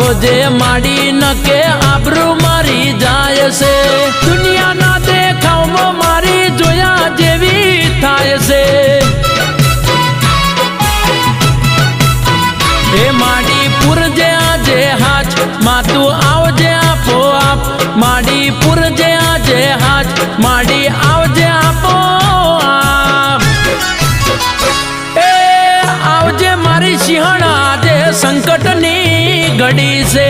આવજે માડી ન કે આબરૂ મારી જાય છે દુનિયાના દેખાવમાં મારી જોયા જેવી થાય છે હે માડી પુરજે આજે હાચ માં તું આવજે આપો આપ માડી પુરજે આજે હાચ માડી આવજે આપો આપ એ આવજે મારી સિંહણ આજે સંકટની ઘડી છે।